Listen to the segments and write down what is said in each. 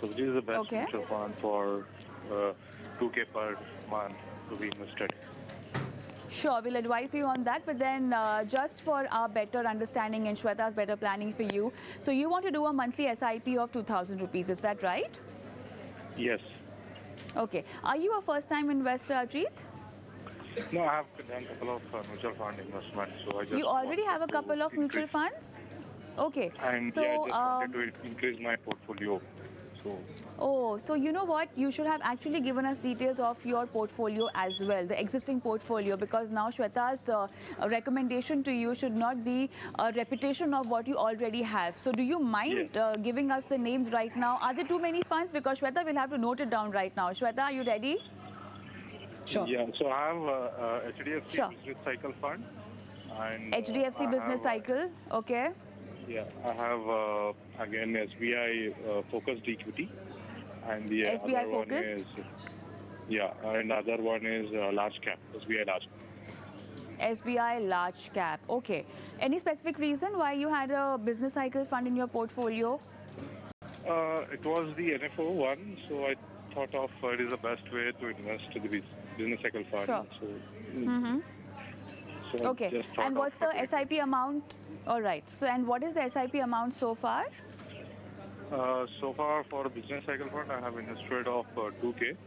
So which is the best Okay. mutual fund for 2K per month to be invested? Sure, we'll advise you on that. But then, just for our better understanding and Shweta's better planning for you, so you want to do a monthly SIP of 2,000 rupees, is that right? Yes. Okay. Are you a first-time investor, Ajit? No, I have done a couple of mutual fund investments, so I You just already wanted have a couple of to mutual increase. funds? Okay. And yeah, I So, just wanted to increase my portfolio. So oh, so you know what? You should have actually given us details of your portfolio as well, the existing portfolio, because now Shweta's recommendation to you should not be a repetition of what you already have. So do you yes. mind giving us the names right now? Are there too many funds? Because Shweta will have to note it down right now. Shweta, are you ready? Sure. Yeah, so I have HDFC Sure. Business Cycle Fund, and HDFC I Business have Cycle, okay. yeah, I have again SBI Focused Equity, and the SBI other one Focused? is yeah, and other one is Large Cap, SBI Large Cap. SBI Large Cap, okay. Any specific reason why you had a business cycle fund in your portfolio? It was the NFO one, so I thought of it is the best way to invest to the business cycle fund. Sure. So, Mm-hmm. so I Okay. just thought And what's of the doing it. SIP amount? All right. So, and what is the SIP amount so far? So far for business cycle fund, I have invested of 2K,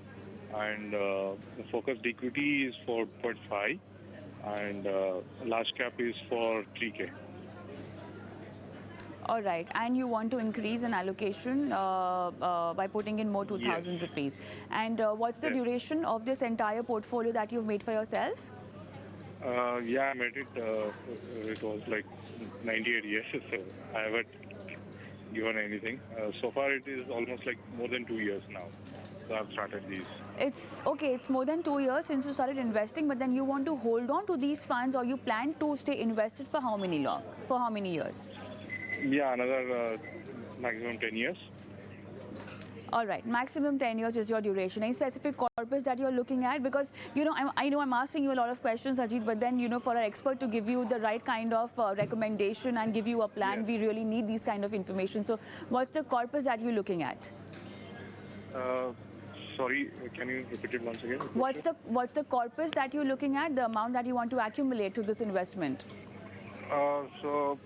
and the focused equity is 4.5, and large cap is for 3K. All right. And you want to increase an allocation by putting in more 2,000 Yes. rupees. And what's the Yes. duration of this entire portfolio that you've made for yourself? Yeah, I made it. It was like 98 years, so I haven't given anything. So far, it is almost like more than 2 years now. So I've started these. It's okay. It's more than 2 years since you started investing, but then you want to hold on to these funds, or you plan to stay invested for how many long? For how many years? Yeah, another maximum 10 years. All right, maximum 10 years is your duration. Any specific corpus that you're looking at? Because, you know, I know I'm asking you a lot of questions, Ajit, but then, you know, for our expert to give you the right kind of recommendation and give you a plan, Yes. we really need these kind of information. So what's the corpus that you're looking at? Sorry, can you repeat it once again? What's the corpus that you're looking at, the amount that you want to accumulate to this investment? So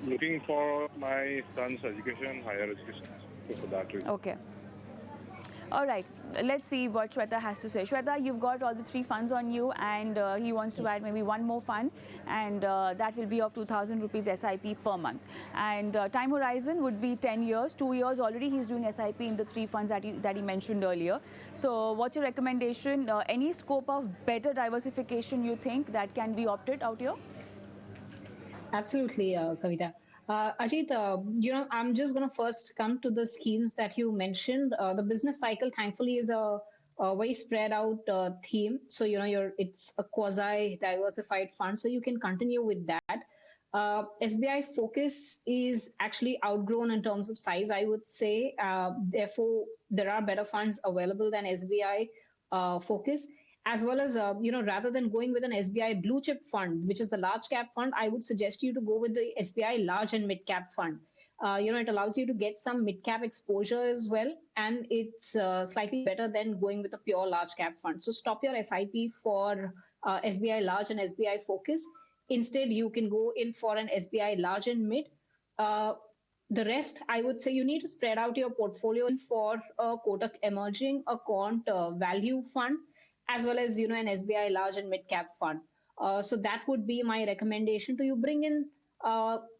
looking for my son's education, higher education. So for that reason. Okay. All right, let's see what Shweta has to say. Shweta, you've got all the 3 funds on you, and he wants to add maybe one more fund, and that will be of 2,000 rupees SIP per month. And time horizon would be 10 years, 2 years already he's doing SIP in the 3 funds that he mentioned earlier. So what's your recommendation? Any scope of better diversification you think that can be opted out here? Absolutely, Kavita. Ajit, I'm just going to first come to the schemes that you mentioned. The business cycle, thankfully, is a very spread out theme. So, it's a quasi diversified fund. So you can continue with that. SBI Focus is actually outgrown in terms of size, I would say. Therefore, there are better funds available than SBI Focus, as well as rather than going with an SBI blue chip fund, which is the large cap fund, I would suggest you to go with the SBI large and mid cap fund. It allows you to get some mid cap exposure as well, and it's slightly better than going with a pure large cap fund. So stop your SIP for SBI large and SBI Focus. Instead, you can go in for an SBI large and mid. The rest, I would say, you need to spread out your portfolio for a Kotak Emerging, a Quant Value Fund, as well as an SBI large and mid cap fund. So that would be my recommendation to you. Bring in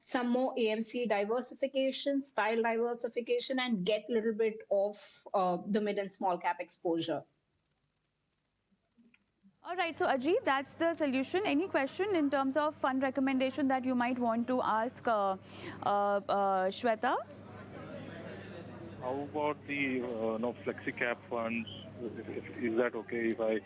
some more AMC diversification, style diversification, and get a little bit of the mid and small cap exposure. All right, so Ajit, that's the solution. Any question in terms of fund recommendation that you might want to ask Shweta? How about the flexi cap funds? Is that okay if I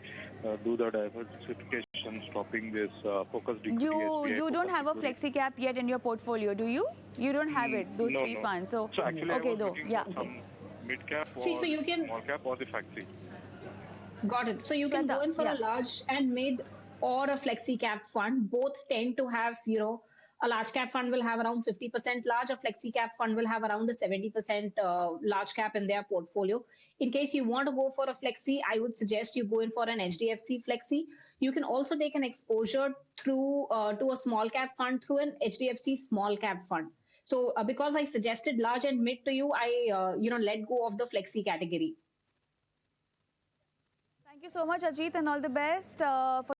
do the diversification, stopping this focused equity? You don't have a flexi cap yet in your portfolio, do you? You don't have it, those no, 3 funds. So actually, okay, I was though, looking yeah. for some mid cap or See, so you can small cap or the flexi. Got it. So you can Shweta, go in for yeah. a large and mid or a flexi cap fund. Both tend to have, a large cap fund will have around 50% large, a flexi cap fund will have around a 70% large cap in their portfolio. In case you want to go for a flexi, I would suggest you go in for an HDFC flexi. You can also take an exposure through to a small cap fund through an HDFC small cap fund. So because I suggested large and mid to you, I let go of the flexi category. Thank you so much, Ajit, and all the best for